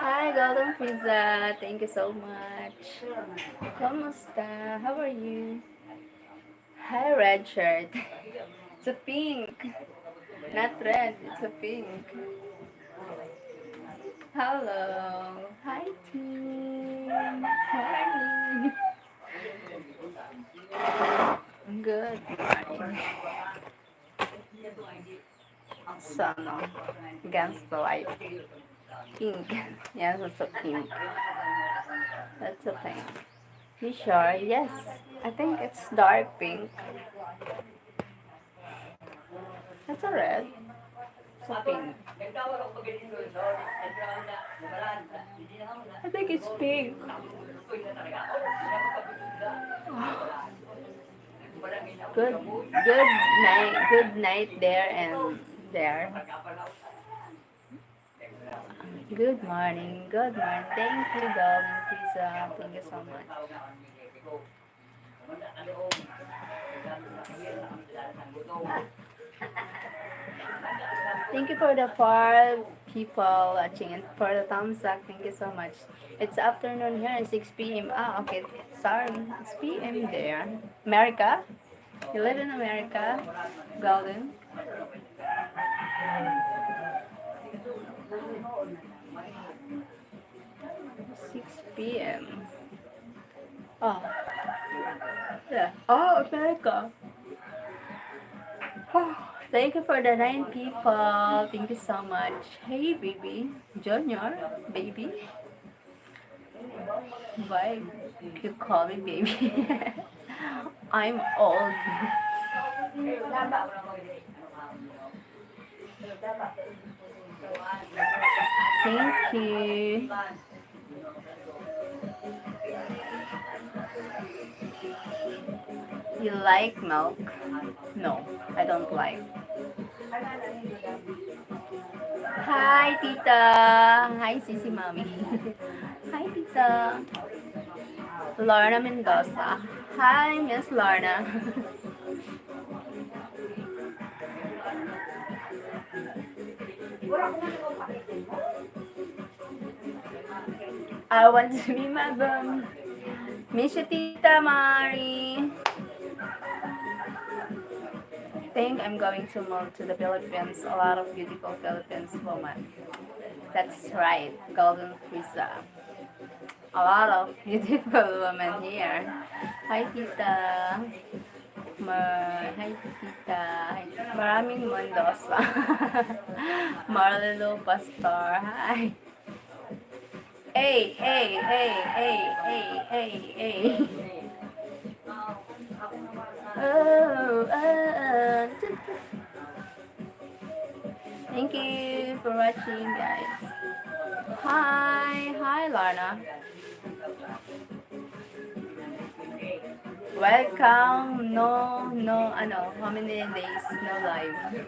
Hi, Golden Pizza. Thank you so much. Kamusta? How are you? Hi, red shirt. It's a pink. Not red, it's a pink. Hello. Hi, team. Morning. Good morning. Sun against the light. Pink. Yes, it's a pink. That's a pink. You sure? Yes. I think it's dark pink. That's a red. It's a pink. I think it's pink. Good night there and there. Good morning. Thank you, Golden Pizza. Thank you so much. Thank you for the 4 people watching and for the thumbs up. Thank you so much. It's afternoon here at 6 p.m. Ah, okay. Sorry. It's p.m. there. America? You live in America? Golden? 6 p.m. Oh. Yeah. Oh, America. Oh, thank you for the 9 people. Thank you so much. Hey, baby. Junior, baby. Why you call me baby? I'm old. Thank you. You like milk? No, I don't like. Hi, Tita. Hi, Sisi Mommy. Hi, Tita. Lorna Mendoza. Hi, Miss Lorna. I want to be my bum. Miss you, Tita Mari. I think I'm going to move to the Philippines. A lot of beautiful Philippines women. That's right, Golden Pizza. A lot of beautiful women here. Hi, Tita. Hi, Tita. Maraming Mendoza. Marlelo Pastor. Hi. Hey, hey, hey, hey, hey, hey, hey. Oh, thank you for watching, guys. Hi, Lana. Welcome. No, how many days no live?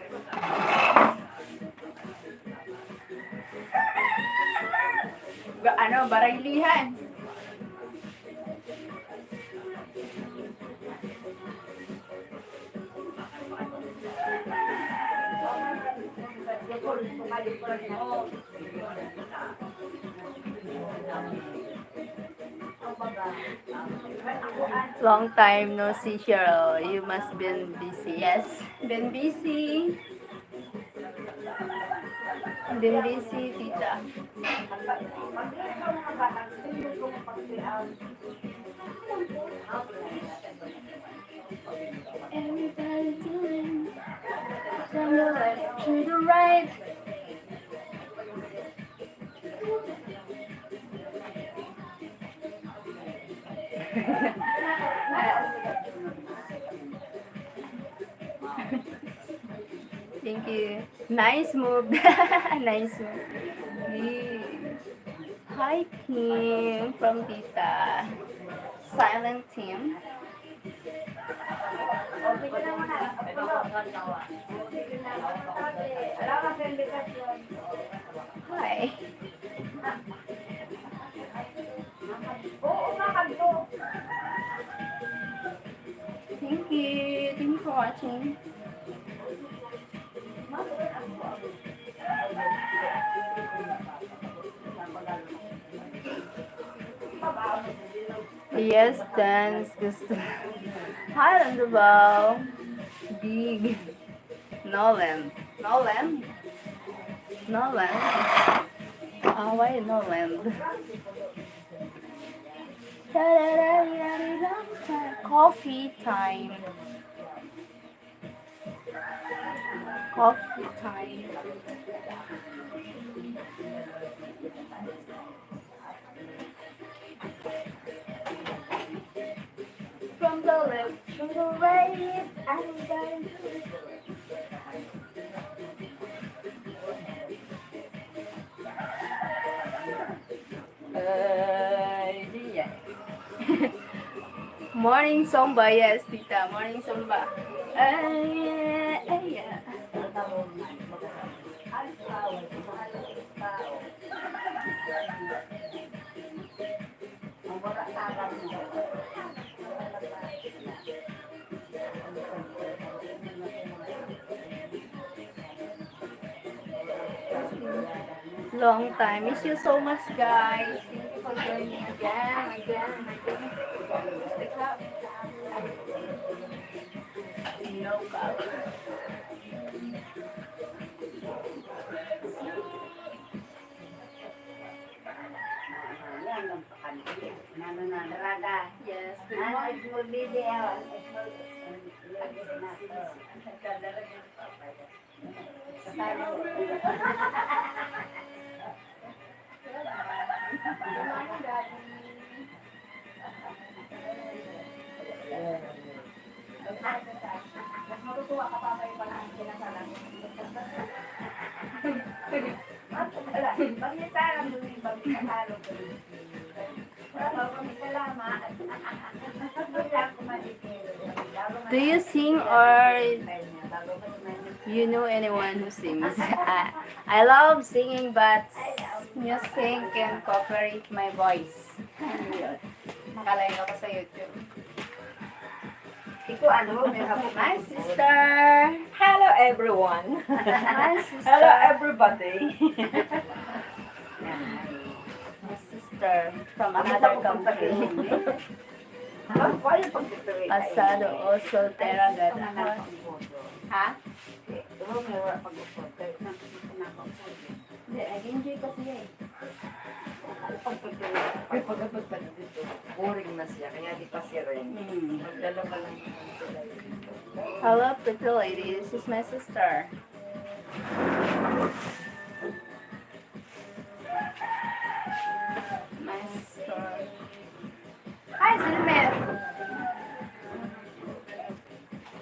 Barilihan. Long time no see, Cheryl. You must been busy. Yes, been busy. Been busy, tita. Everybody doing from the left to the right. Thank you. Nice move. Nice move. Yeah. Hi, team from Tita. Silent team. Hi. Thank you. Thank you for watching. Yes, dance. Gusto. Hi, Landabao. Big. Nolan. Nolan? Nolan? Why Nolan? Coffee time. Coffee time. From the left to the right, I'm going to. Yeah. Morning Zumba, yes, tita. Morning Zumba. Yeah. Long time. Miss you so much, guys. Thank you for joining again. Stick up. No cup. Yes. Do you sing or you know anyone who sings? I love singing, but music can cooperate my voice. Nakalain ako sa YouTube. My sister. Hello everyone. My sister. Hello everybody. My sister from another country. Pasado o soltera gata. Ha? Hindi, nag-enjoy kasi eh. Pagkapag pa dito, boring na siya, kaya di pa siya rin. Magdalawa lang sila. Hello, pretty lady. This is my sister. My sister. Hi, Silmer.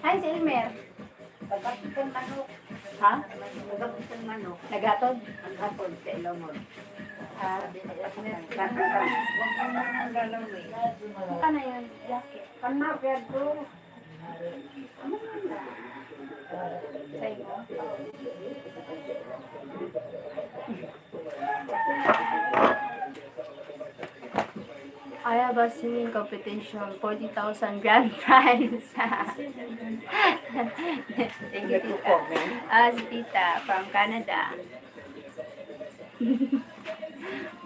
Hi, Silmer. Ha? Nagatod? Ano na yun? Jacket. Sa'yo. I have a singing competition, 40,000 grand prize. Thank you, Tita. Si Tita from Canada.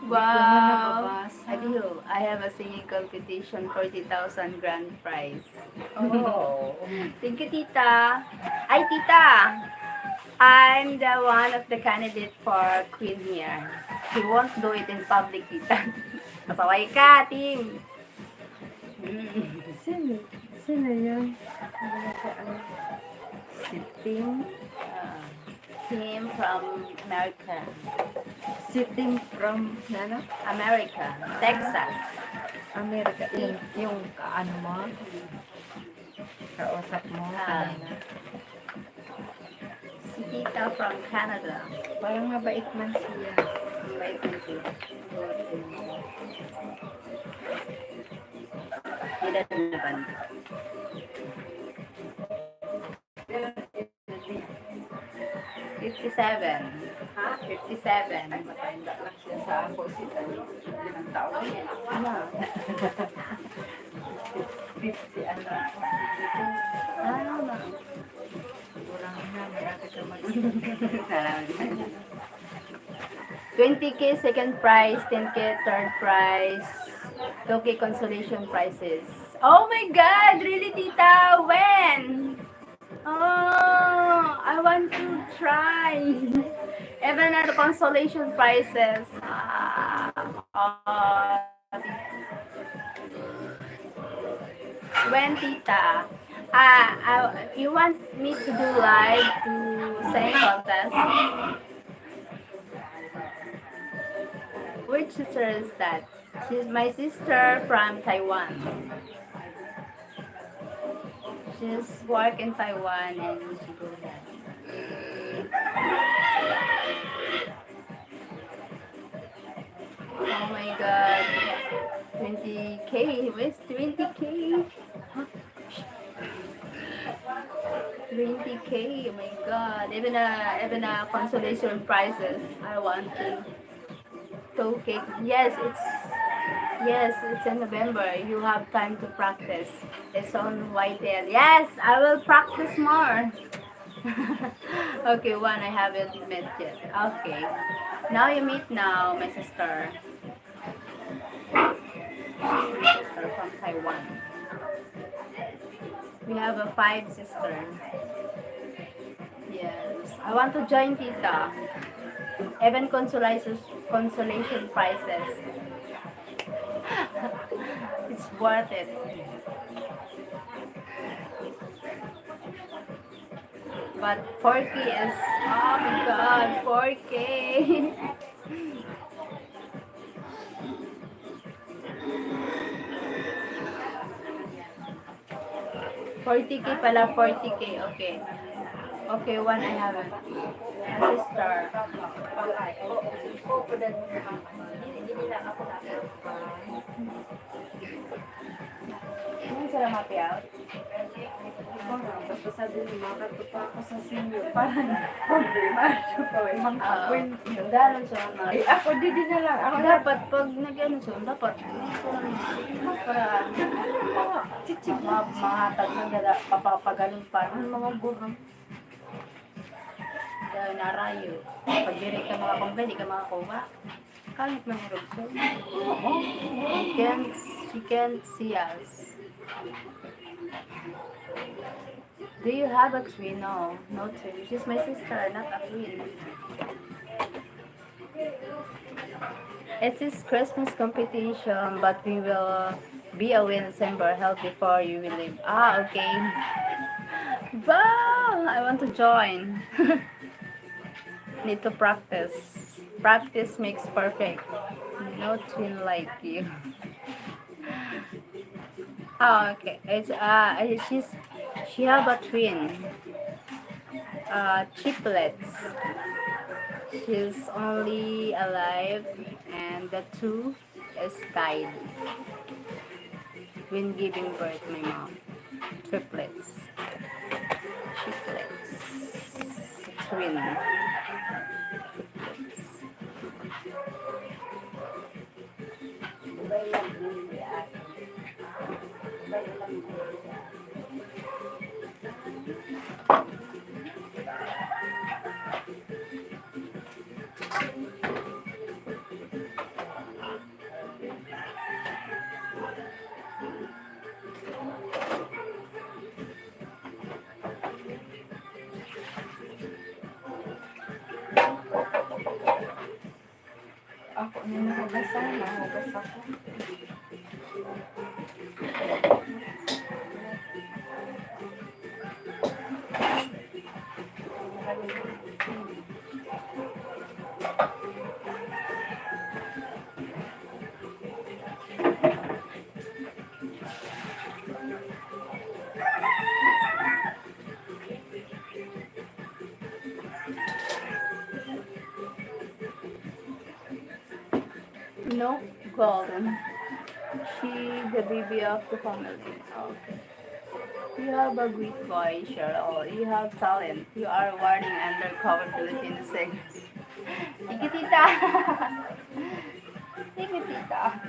Wow. Adiyo, I have a singing competition, 40,000 grand prize. Oh. Thank you, Tita. Ay, Tita. I'm the one of the candidate for queen here. He won't do it in public, tita. Pasaway ka, team. Mm. Sino? Sino yun? Wala sa ano. Si Tim. Uh, Team from America. Si Tim from, ano? America. Texas. Amerika. Yung ano mo? Kausap mo Ah. kanina. Si tita from Canada. Parang mabait man siya. Mabait na siya. Ilan na banda? 57. Ha? 57. Ay, matanda lang siya sa ako. Sila, 5 taon. Ano? 50, ano? Ano? Kurang na, may ate ka mag- Salamat. 20K second prize, 10K third prize, 2K consolation prizes. Oh my God! Really, tita? When? Oh, I want to try. Even at consolation prizes. When, tita? You want me to do live to sing contest? Which sister is that? She's my sister from Taiwan. She's work in Taiwan and she goes there. Oh my God. 20K. Where's 20K? 20K. Oh my God. Even a consolation prizes. I want to. 2K. Yes, it's in November. You have time to practice. It's on Whitetail. Yes, I will practice more. Okay, one I haven't met yet. Okay. Now you meet now, my sister. She's my sister from Taiwan. We have a 5 sister. Yes. I want to join Tita. Even consolation prizes. It's worth it. But 4K is, oh my God, 4K. 40K pala, 40K, okay. Okay, one I haven't. A sister. Ano sila happy out? Basta sabi ni makatupa ako sa senior. Parang problema. Ibang kapwin. Dalan siya na. Eh, ako din na lang. Ako Dapat pag nag-ano siya, dapat para chichig. mahatag ng dala, papapagaling pa. Ang mga burang. Dahil narayo. Pag diri ka makakumpay, di ka makakuha. Kahit mahirap siya. She can't see us. Do you have a twin? No, no twin. She's my sister, not a twin. It is Christmas competition, but we will be away in December, held before you will leave. Ah, okay. Wow, I want to join. Need to practice. Practice makes perfect. No twin like you. Oh, okay. She have a twin. Triplets. She's only alive, and the 2 is died when giving birth. My mom. Triplets. Twin. Sana, hugas ako. No, golden. She the baby of the family. Okay. You have a great voice, Cheryl. You have talent. You are warning undercover Filipino singers. Thank you, tita. Thank you, tita.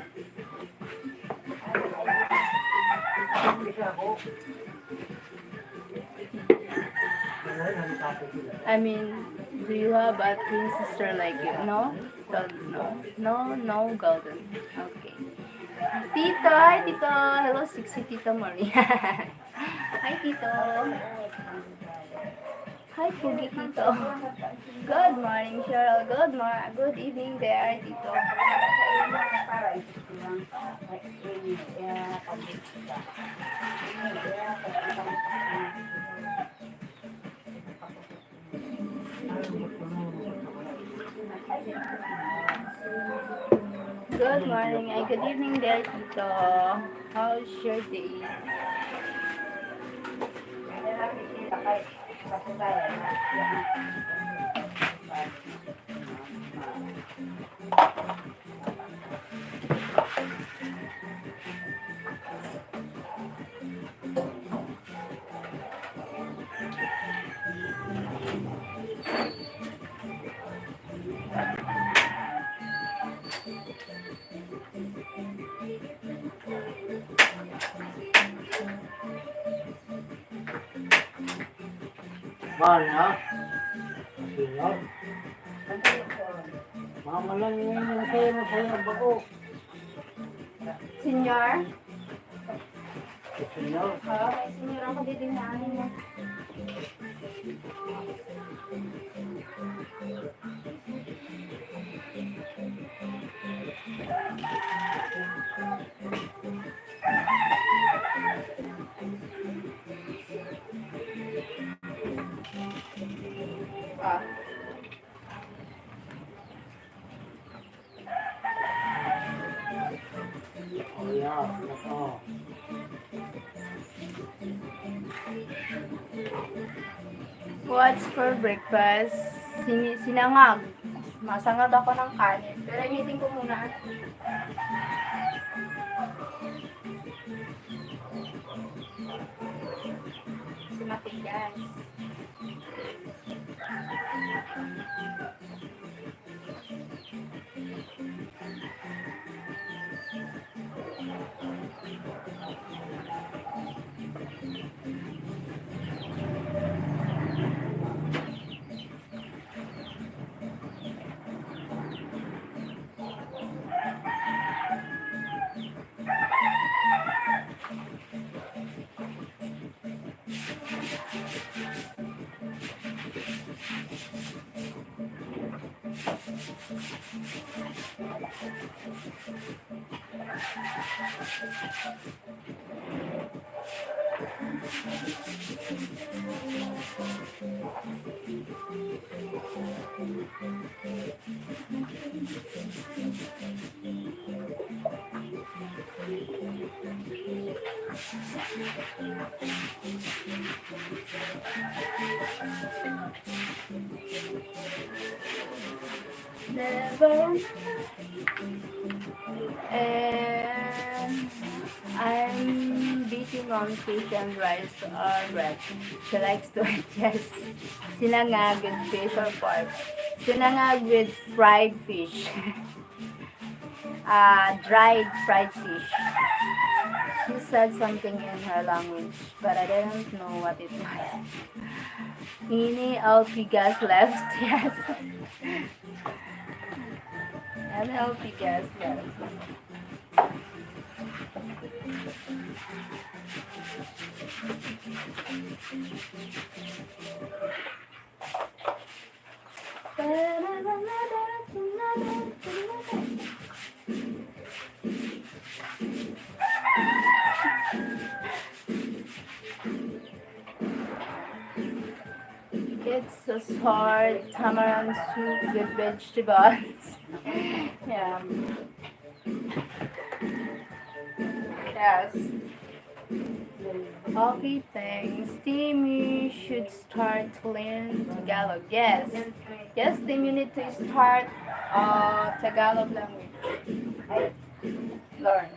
I mean, do you have a twin sister like you? No? No, golden. Okay. Tito, hi Tito. Hello, sexy Tito Maria. Hi Tito. Hi Pugi Tito. Good morning, Cheryl. Good evening there, Tito. Good morning and good evening there, Tito. How's your day? Mahal na? Sino? Mama lang yun yung sa'yo na sa'yo ang bako. Senyor? Sino? May senyor ako dito na anin mo. Ah. Oh, yeah. Nako. What's for breakfast? Sinangag. Masangag ako ng kanin. Pero imitin ko muna. Matigas. Never. And I'm baking on fish and rice or bread. She likes to eat, yes. Sinangag with fish or pork. Sinangag with fried fish. Dried fried fish. She said something in her language, but I didn't know what it was. Ini LP gas left, yes. And LP gas left. sour tamarind soup with vegetables. Yeah. Yes. Okay, thanks. Team, you should start to learn Tagalog. Yes. Yes, team, you need to start Tagalog language. Learn.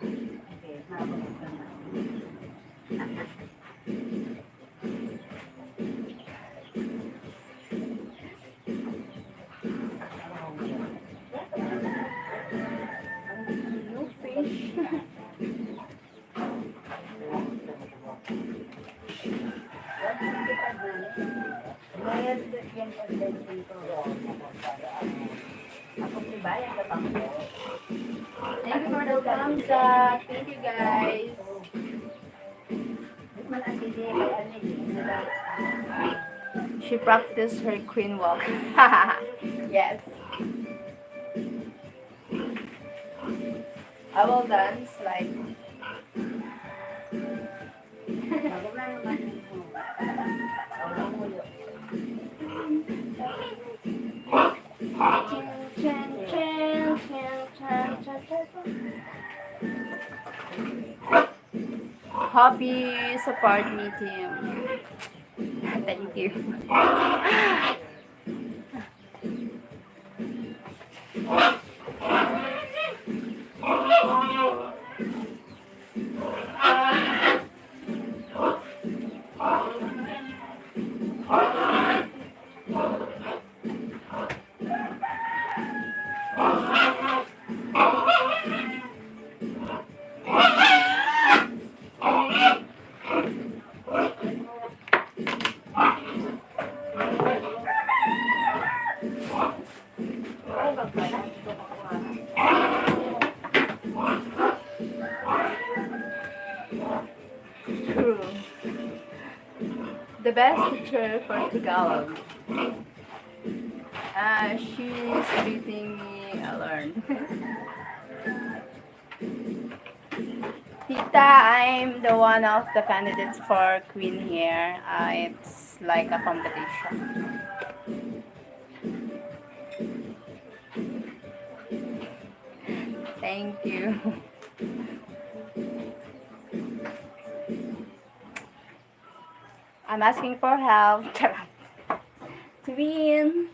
No fish. Thank you for the thumbs up. Thank you guys. She practiced her queen walk. Yes. I will dance like. Happy support me team. Thank you. True. The best teacher for Tagalog. She's treating me alone. Tita, I'm the one of the candidates for Queen here. It's like a competition. Thank you. I'm asking for help to win.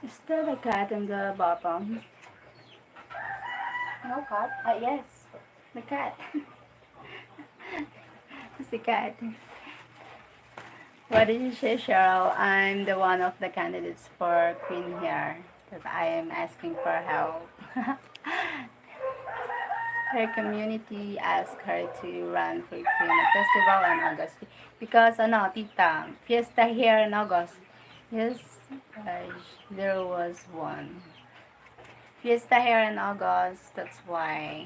Is there a cat in the bottom? No cat? Yes. The cat. It's the cat. What did you say, Cheryl? I'm the one of the candidates for Queen here. Because I am asking for help. Her community asked her to run for Queen Festival in August. Because, ano, tita, fiesta here in August. Yes, there was one. Fiesta here in August, that's why.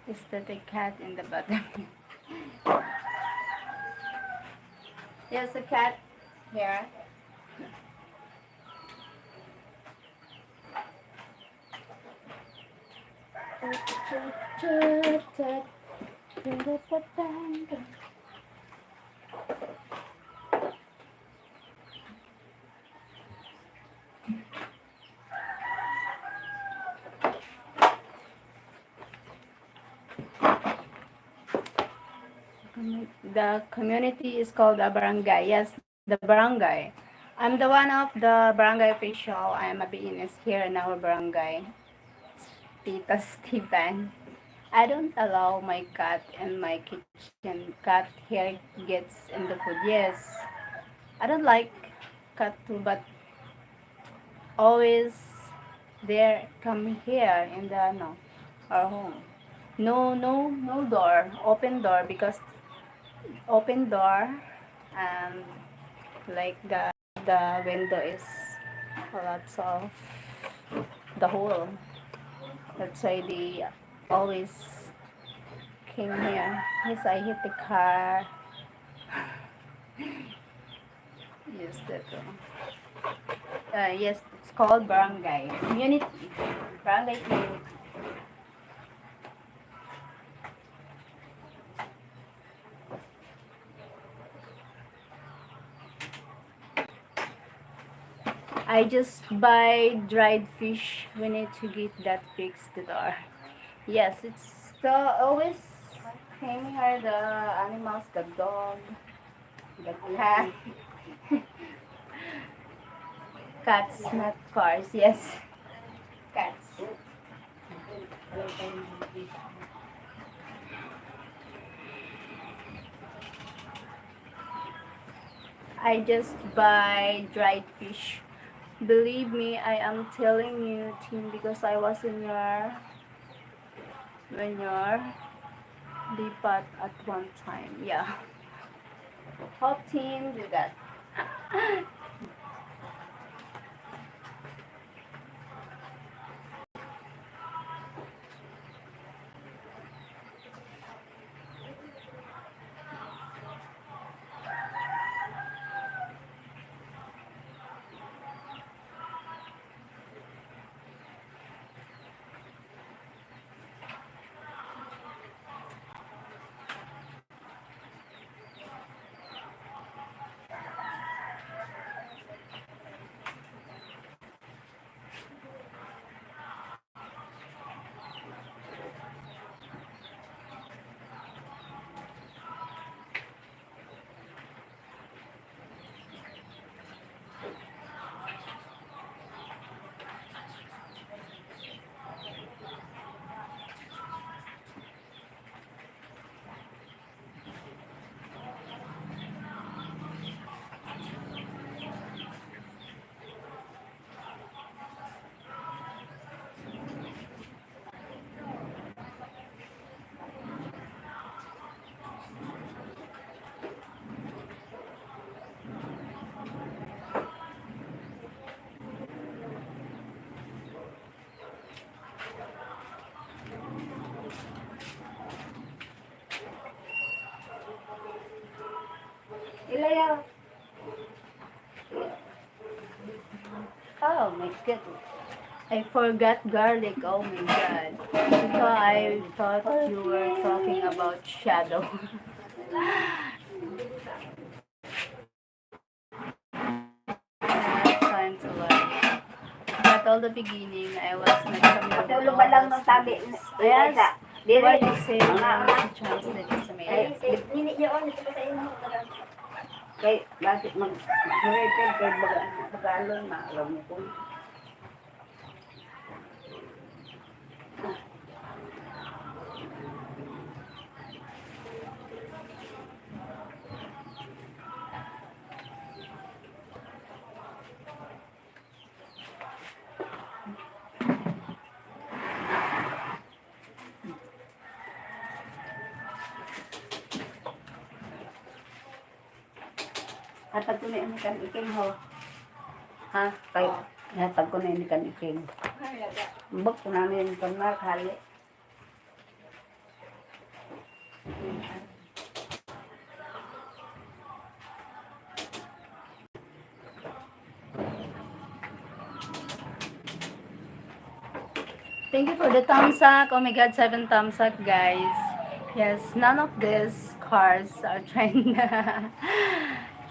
Is that a cat in the bottom? There's a cat here. the community is called the barangay. Yes, the barangay. I'm the one of the barangay official. I am a BNS here in our barangay. Tita Stephen. I don't allow my cat in my kitchen. Cat here gets in the food. Yes, I don't like cat too, but always there come here in the no our home. No door, open door because open door and like the window is lots of the hole. That's why they always came here. Yes, I hit the car. Yes, that one. Yes, it's called barangay community. Barangay community. I just buy dried fish. We need to get that fixed the door. Yes, it's the always came here the animals, the dog, the cat, cats, not cars. Yes, cats. I just buy dried fish. Believe me, I am telling you, team, because I was in your depot at one time. Yeah, hope team do that. Ilayaw. Oh my goodness. I forgot garlic. Oh my god. I thought you were talking about shadow. Time to learn. At all the beginning, I was not familiar with Patulong all ba lang ng those tabi? things. Yes, what you say is translated sa Ay, Maya. nini niyo on ito sa inyo. Kay bakit mag-rated kay bagalon na alam mo ko. Hatag ko na ini kan iking ho. Ha? Kay hatag ko na ini kan iking. Mbok ko na ni kan mar khali. Thank you for the thumbs up. Oh my god, 7 thumbs up, guys. Yes, none of these cars are trying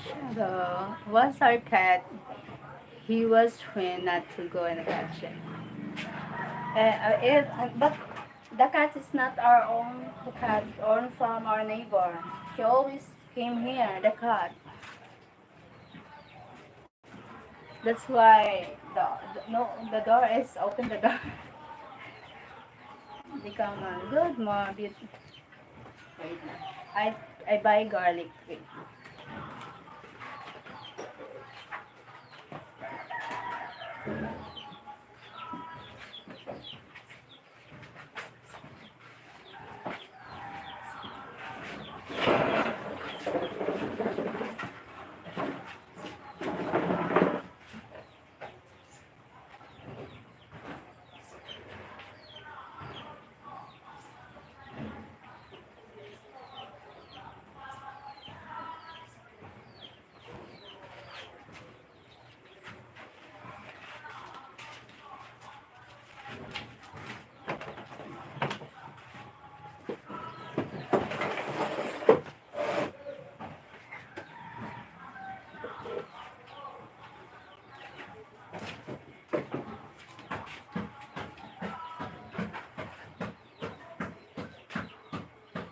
Shadow was our cat. He was trained not to go and catch it. But the cat is not our own cat, owned from our neighbor. She always came here, the cat. That's why no, the door is open. The door. They come on. Good morning. Wait lang. I buy garlic. Wait.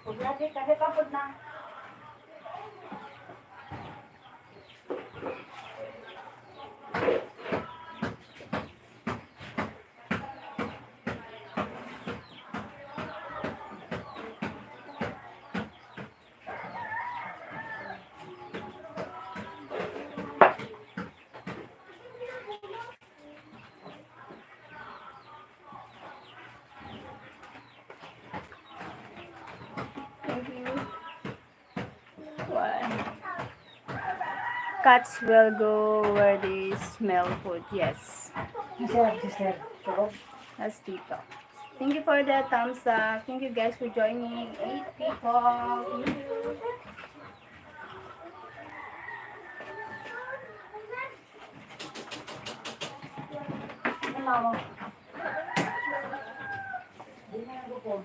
Huwag lagi kasi kapod na. Thank you. What? Cats will go where they smell food. Yes. Sister. So, That's Tito. Thank you for the thumbs up. Thank you guys for joining. 8 people. Thank you. ano mama? Hindi na yung buko.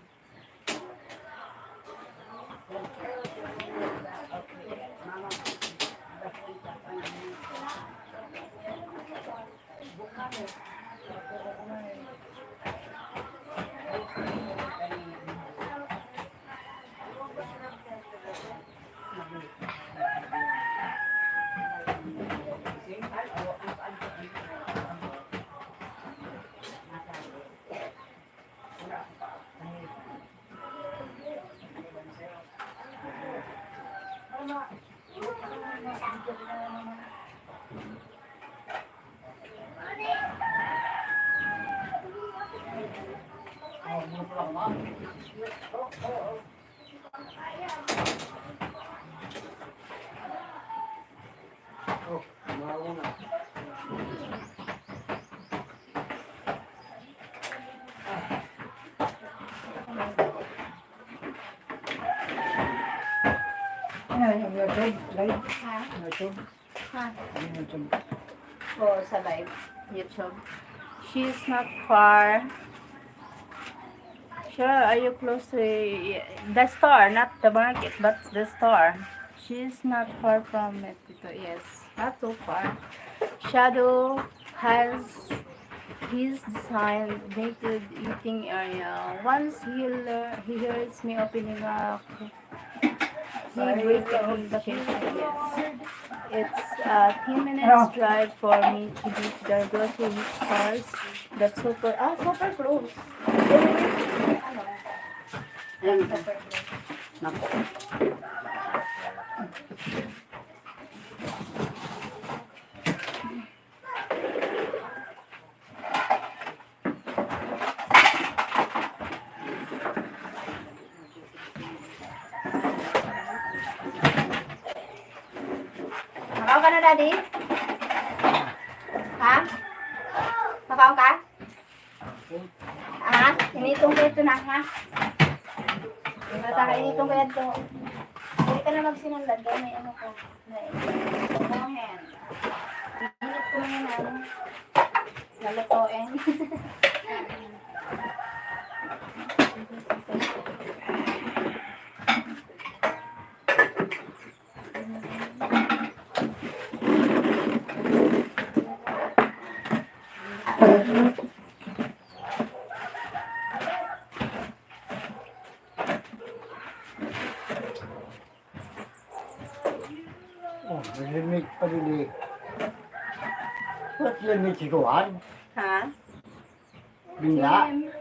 Mama. Oh, mauna. Ano yung YouTube? Live? Ha? YouTube? Ha? Ano YouTube? Oh, sa live. YouTube. She's not far. Sure, are you close to the store? Not the market, but the store. She's not far from it. Yes, not too far. Shadow has his designated eating area. Once he hears me opening up, he breaks the kitchen. Yes. It's a 10 minutes drive for me to reach the grocery stores. That's super close. Ayan. Super close. Naku. Nakaw ka na, Daddy? Ha? Nakaw ka? Ha? Initong ko ito na, ha? Initong ko ito. Hindi ka na magsinundan. Dahil may ano ko. Go ahead. Init ko na yun, ano? Nalutoin. Oh, may limit pa rin eh. What limit si Kuhan? Ha? Binla? Tim,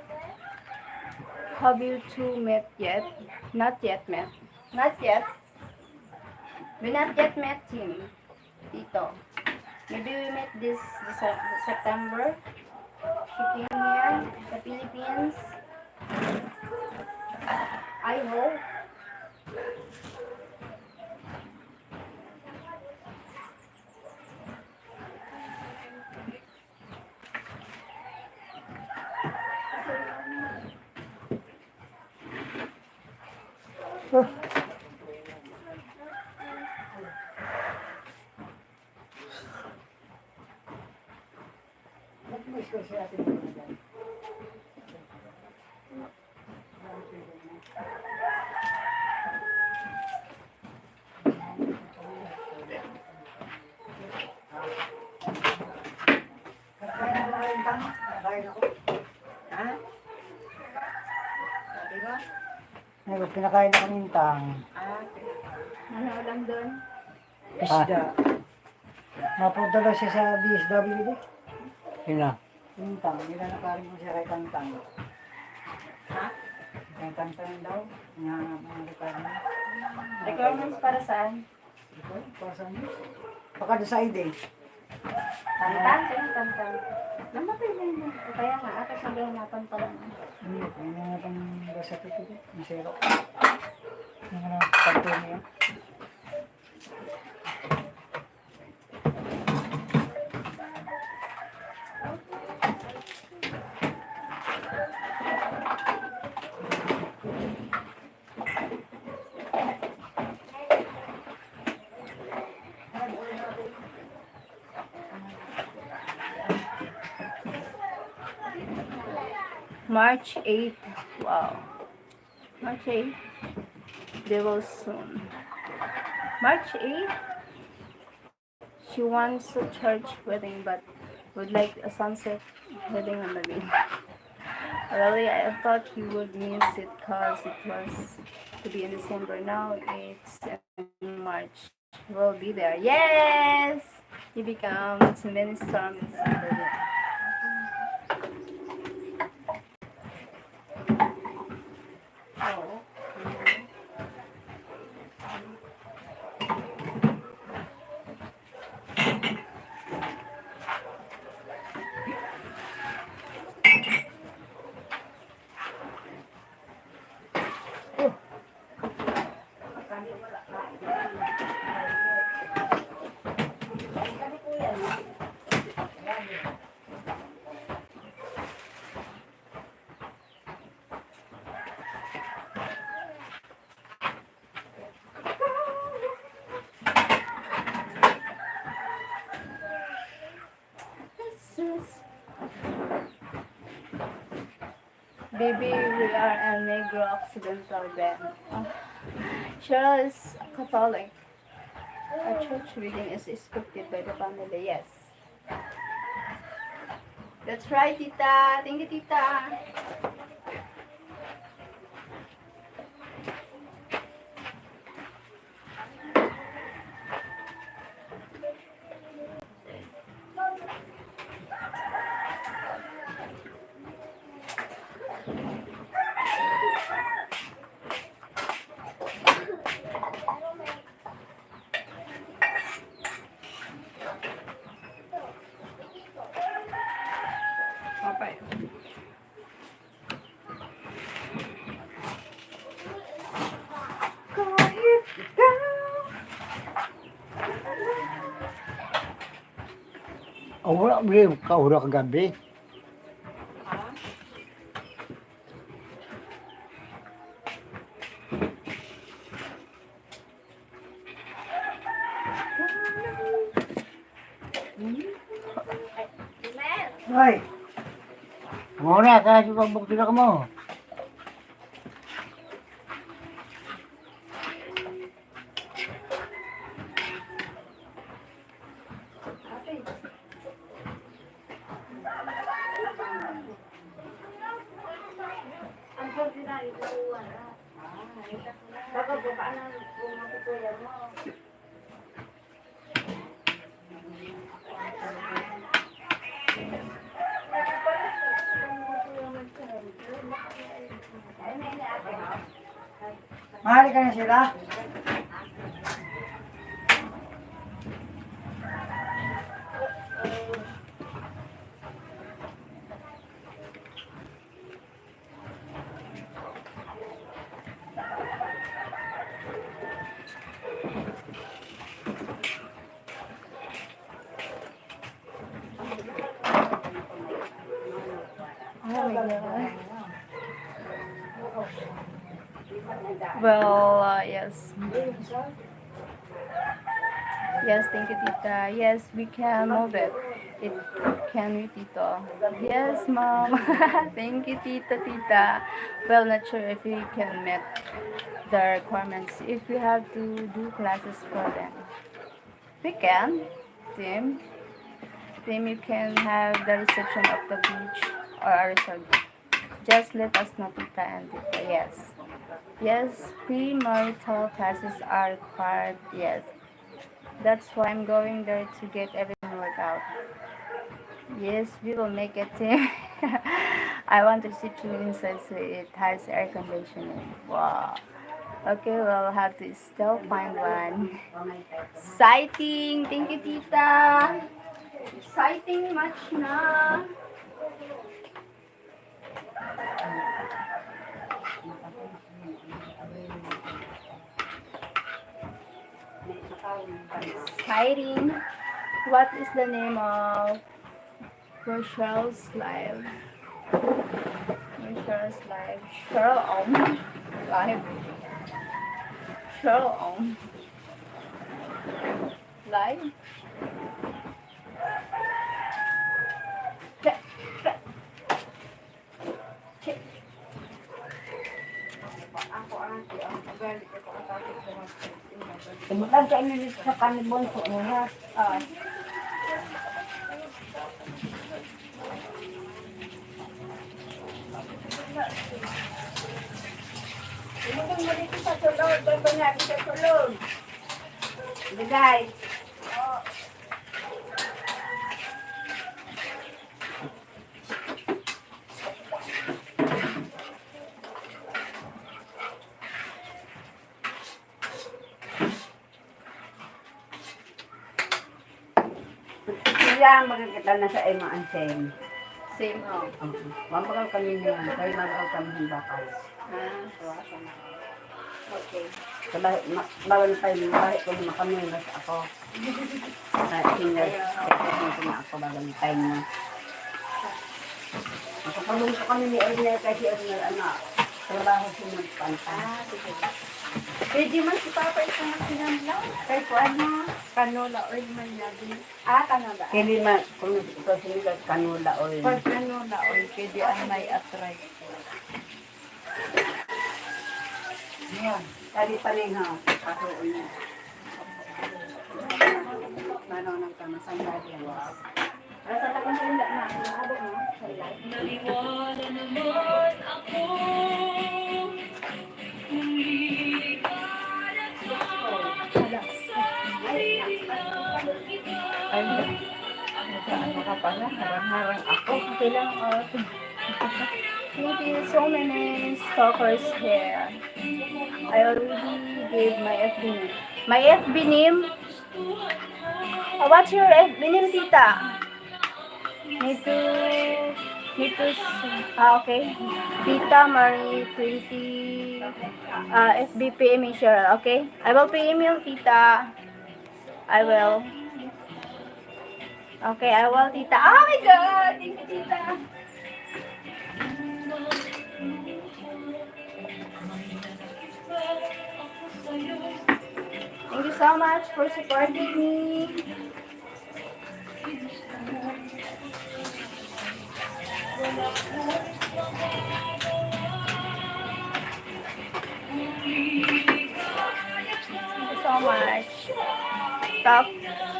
have you two met yet? Not yet met. Not yet. We not yet met him. Tito. Maybe we met this September. She came here, the Philippines. I hope. Nakain ako. Ha? Sabi mo? Ngayon, pinakain ng kamintang. Okay. Ano ulam doon? Isda. Napunta daw siya sa DSWD. Sina? Kamintang. Hindi na nakarin mo siya kay Kantang. Ha? Kay Kantang daw. Nga mga nakarin mo. Requirements para saan? Ito, para saan yun? Baka doon sa ID. Tantan? Sino tantan? Namatay na yun. O kaya nga, akat naghihanapan pa lang. Hindi, kaya nga itong basa ito. Masero. Yung mga pagto niya. March 8th. Wow. March 8th. They will soon. March 8th. She wants a church wedding but would like a sunset wedding on the beach. Really, I thought you would miss it because it was to be in December. Now it's in March. We'll be there. Yes! You become too many storms. Oh. Baby, we are a Negro Occidental band. Oh. Sheryl is Catholic. A church reading is expected by the family, yes. That's right, Tita. Thank you, Tita. Okay. Wala mo kaura kagabi. Ay! Mo na, kasi pagbukti na ka mo. Baka bukaan na kung matutuyan mo. Mahali ka na sila? Oh my God. Well, yes. Yes, thank you, Tita. Yes, we can move it. It can we, Tito? Yes, Mom. Thank you, Tita. Well, not sure if we can meet the requirements. If we have to do classes for them, we can. Tim, you can have the reception of the beach or a resort. Just let us know, Tita and Tita. Yes. Yes, premarital classes are required. Yes. That's why I'm going there to get everything worked out. Yes, we will make it. I want to sit you inside so it has air conditioning. Wow. Okay, we'll have to still find one. Exciting! Thank you, Tita! Exciting much na! Exciting! What is the name of Rochelle's live? Rochelle's live. Sheryl Ohm. Live. Sheryl Ohm. Live. Check. Check. Check. Kemudian sa inyo dito sa kanibon po mo ha. Ah. Kemudian mo dito sa sulod. Doon nga dito sa sulod. Sige guys. Sila magkakita na sa Emma and Sam. Same, oh. Mabagal kami niyan. Kaya mabagal kami ng bakal. Okay. Bawal tayo, bakit ko naman kami, mas ako. Senior, ko na ako, bawal tayo na. Makapagulong ko kami ni Ernel kasi Ernel, trabaho siya magpanta. Sige. Pwede man si Papa isang sinamlaw. Kaya po canola oil man lagi. Canola. Kaya man, kung ito sinigat, kanula oil. Pag canola oil, pwede ang may arthritis. Yan, tadi pa rin ha, kasuon niya. Manonang ka, masandali yan. Rasa takang tindak na, naabot mo, sa ilan. Naniwala naman ako hindi kaya sa sarili ng iba. Ay, ano ka pala? Harang-harang ako. Okay lang. Thank you so many stalkers here. I already gave my FB name. My FB name? What's your FB name, Tita? Okay. Tita Marie 20 FB PM Cheryl, okay? I will PM you, Tita. I will. Okay, I will, Tita. Oh my God! Thank you, Tita. Thank you so much for supporting me. Thank you so much.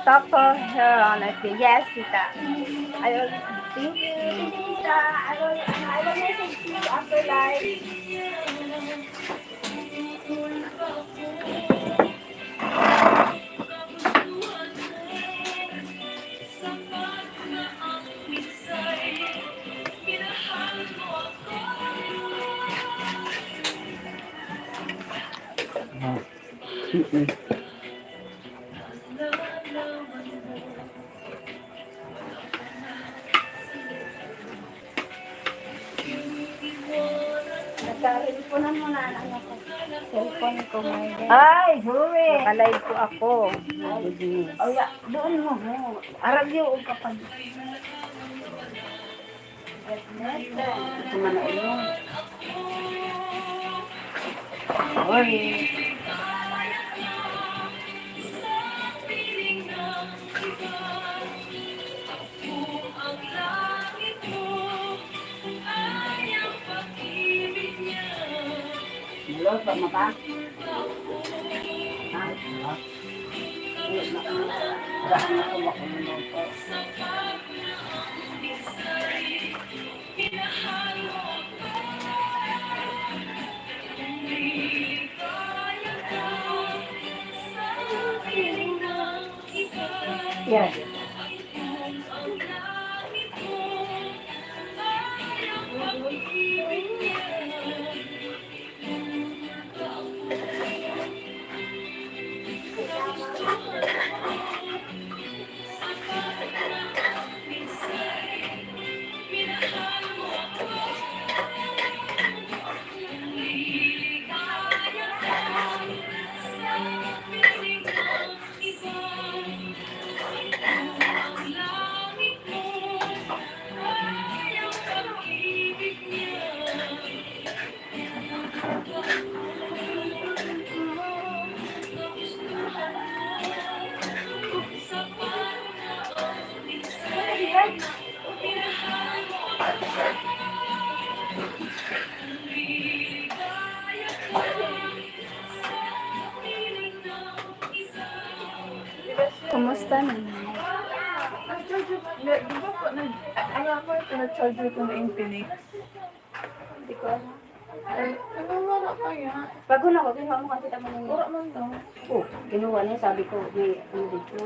Talk to her on it. Yes, Tita. I will. Thank you, Tita. I will message you after live. Sapat na ang minsay, minahal mo ako. Mm-mm. Nagka-cellphone mo na ano ko. Cellphone ko ngayon. Ay, sorry. Nakalive po ako. Oh, ya, doon mo. Arag yung kapag. Ito man na yun. Sorry. Hello, tama ba? Ha? Saan ako makululuto? Yes. Kumusta na? Di ba po, ano ako ito, nag-charger ko na Infinix. Hindi ko alam. Ay, wala kaya. Bago na ako, kinuha mo kasi tama ng Wala man daw. oh, kinuha niya, sabi ko, may, ano dito.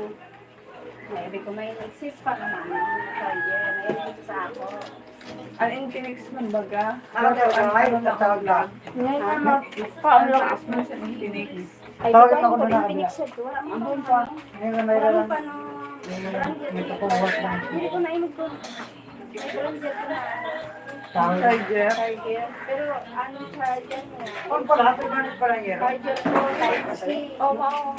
Sabi ko, may exist pa naman. Kaya, may exist sa ako. Ang Infinix man baga. Ay, tatawag lang. Ngayon na, paano lang as mo sa Infinix? Ay, Tawag di ba ako yung na Phoenix siya? Wala mo Ambon pa. pa. Ngayon may Wala mo lang. pa no. May tukuhat lang. Hindi ko naimig ko. Ay, walang jet na. Tawag. Charger. Charger. Pero, anong charger niya? Kung pala, pinanit pa lang yan. Charger ko, Type-C. Oh, wow.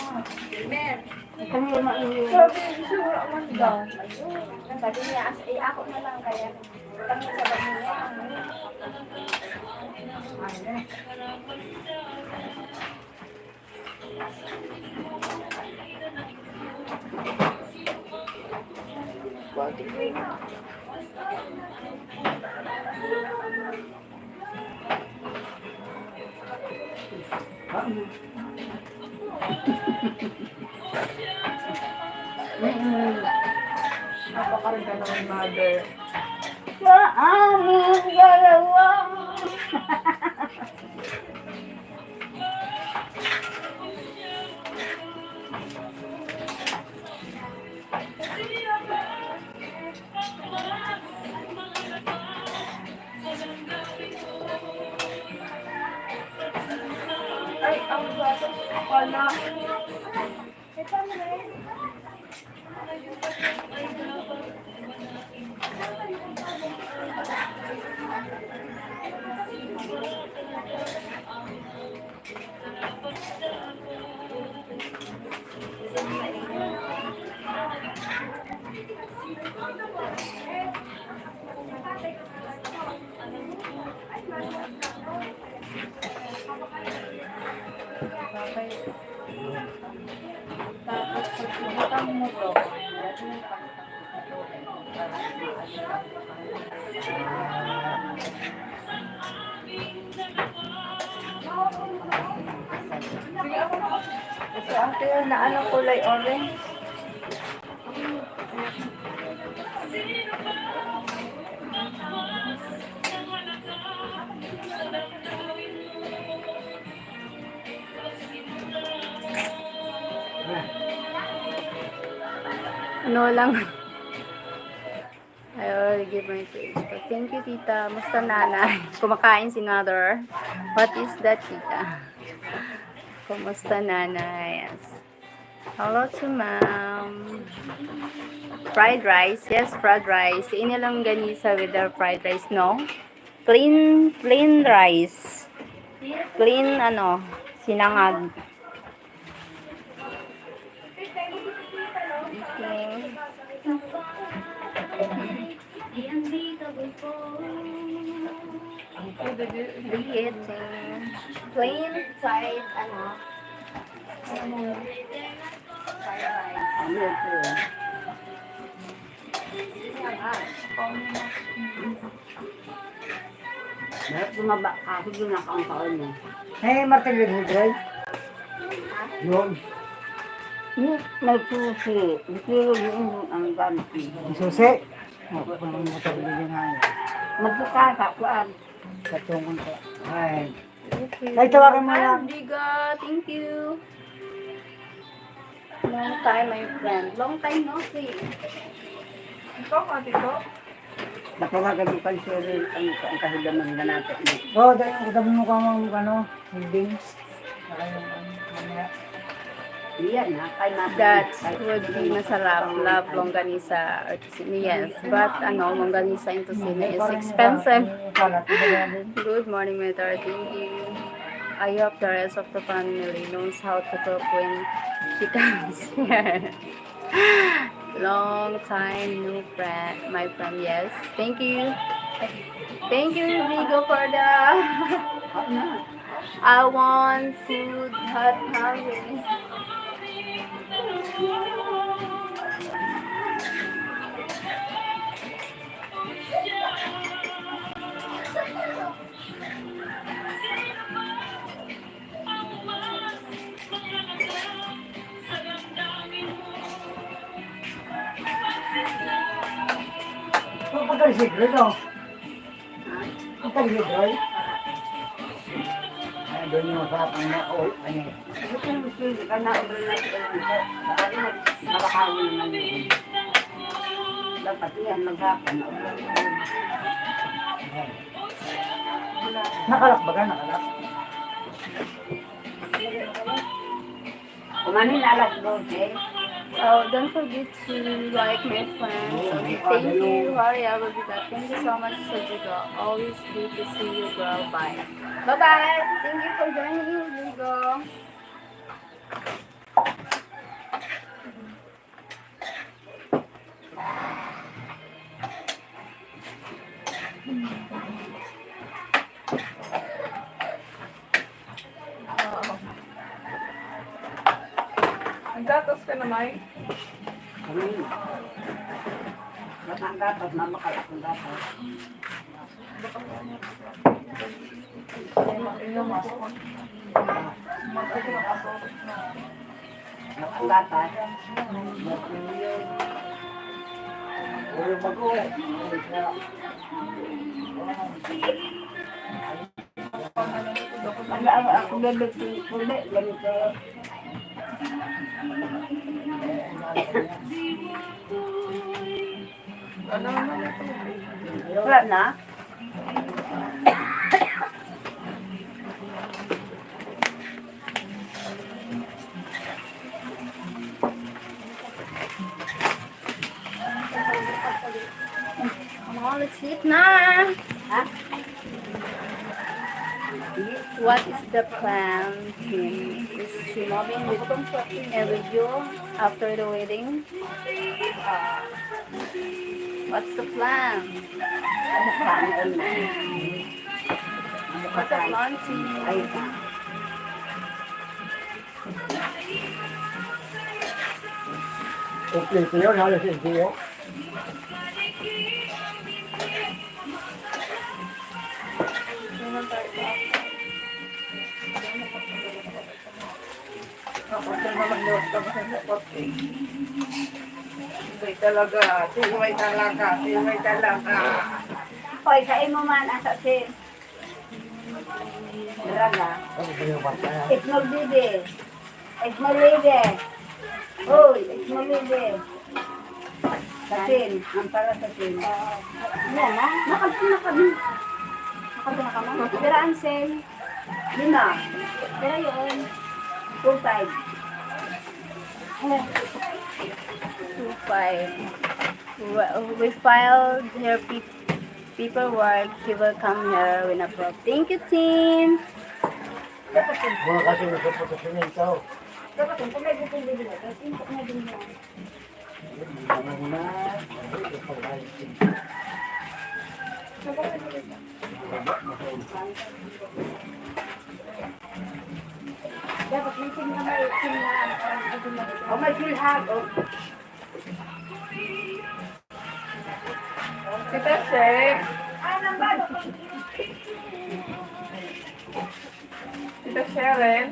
Men. Kami maingin. Sabi, gusto wala man daw. Ayun. Sabi niya, ako na lang kaya. Kami sa bago niya. Napakarga ng mother. Sa aming dalawa. Ay, ang gatas pala. Tapos, pagbubutan mo to. Sige, ako na. Ito ate, na anong kulay orange? Ano lang. I will give my praise. But thank you, tita. Musta nanay? Kumakain si mother. What is that, tita? Kumusta nanay? Yes. Hello to ma'am. Fried rice. Yes, fried rice. Inilang ganisa with the fried rice, no? Plain rice. Plain, sinangag. Okay. Eating. Plain fried, fried rice. Ano ito? Bakit bumaba ka? Ako din ang kaon mo. Eh, martilyo din, Dre. Yun. May susi. Bikiro din ang gamit mo. Ang susi. Ako pa naman martilyo din nga yun. Magkakasa, kuan. Katungkol ko. Ay. Okay. Ay, tawagan mo lang. Biga, thank you. Long time, my friend. Long time no see. Ikaw, ate ko. Natawagan mo kan Sheryl ang kahilaman na natin. Oo, dahil ang katabi mo ka mga holdings. Saka yung mamaya. Iyan na, kay mama. That would be masarap. Love longganisa or tusini. Yes, but longganisa in tusini is expensive. Good morning, my daughter. Thank you. I hope the rest of the family knows how to cook when she comes here. Long time new friend, my friend. Yes, thank you. Thank you, Rigo, for the. I want food, hot hungry. Pagkali si Dre, no? Pagkali si Dre. Ay, doon yung usapan na, ano. Ito yung sili ka na ulo na ito. Nakakawin naman yun. Dapat yan, maghapon na ulo. Nakalak ba ka? Nakalak? Kumanin na alas 12. Oh, don't forget to like my friends. Okay, thank you. Hurry, I will be back. Thank you so much, Sajigo. Always good to see you, girl. Bye. Bye-bye. Thank you for joining me, Sajigo. Ang gatas ka na, Mike. Kumanin. Ba't ang gatas, mamakalak ang gatas. Ang gatas. Ulo bago eh. Ako luluto ulit. Ganito. Ano naman ito? Wala na? Come on, let's eat na. Ha? What is the plan, Kim? Is she moving with with you after the wedding? What's the plan? Ano ka? Ano ka? What's the plan, Kim? Ay, ka. Kompleto yun, halos hindi yun. Ako sa naman doon. Tapos ang sakot eh. Silway talaga. Silway talaga. Silway talaga. Hoy, kain mo man asa si Draga. Ano ba yung bata yan? Ismol bibi. Ismol bibi. Hoy, ismol bibi. Sasin, ang para sasin. Yan na, nakabin. Nakabin na ka mo. Pero Ansel, yun na. Pero yun. 2.5. 2.5. Well, we filed her paperwork. She will come here when approved. Thank you, team. Mga kasi gusto po sa simento. Dapat kung may bukong bibili, kasi kung may bibili. Dapat may sim na may sim na Oh, may pilhag. Oh. Kita, Shek. Tita Sheryl.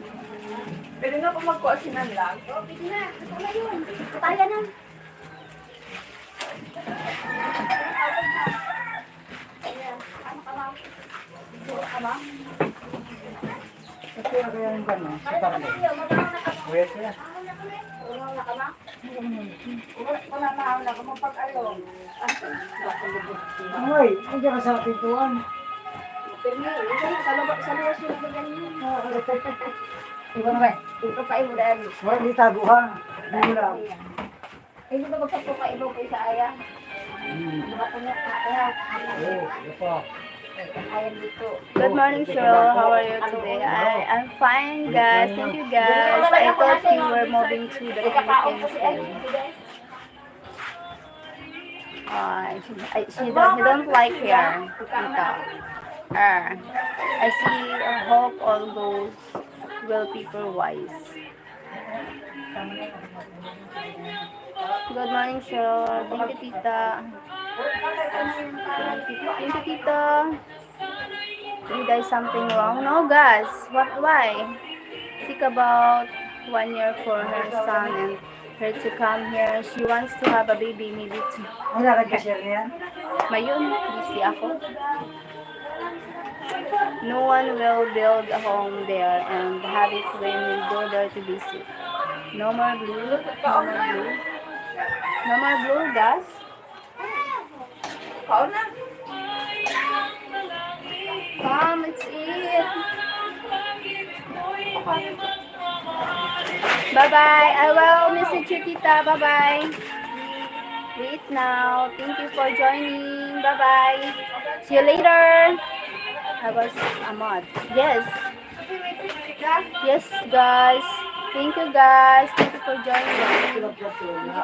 Pwede na po magkuasinan lang. Pwede na. Ito na yun. Kaya na. Kasi na kaya yung gano'n, sa tarde. Kuya siya. Wala na ako mapag-along. Ay, nandiyan ka sa pintuan. Pero sa luwas yun na ganyan. Iba na ba? Ito pa ibo dahil. Wala di taguhan. Hindi lang. Ay, ito magkakpo pa ibo ko sa aya. Nakatunya ka aya. Oo, ito pa. Ayan dito. Good morning, Cheryl. How are you today? I'm fine, guys. Thank you, guys. I thought you were moving to the Philippines. He don't like here. Tita. I see. I hope all goes well, people-wise. Good morning, Cheryl. Thank you, Tita. Thank you, Tita. Did I something wrong? No, guys. Why? Think about 1 year for her son and her to come here. She wants to have a baby, maybe two. Ang lalagkasya niya. Mayun, busy ako. No one will build a home there and have it when we go there to visit. No more blue. No more blue. No more blue, guys. Kao na. Come, let's eat. Bye-bye. I will message you, Tita. Bye-bye. Wait now. Thank you for joining. Bye-bye. See you later. I was Ahmad. Yes. Yes, guys. Thank you, guys. Thank you for joining. Thank you, team.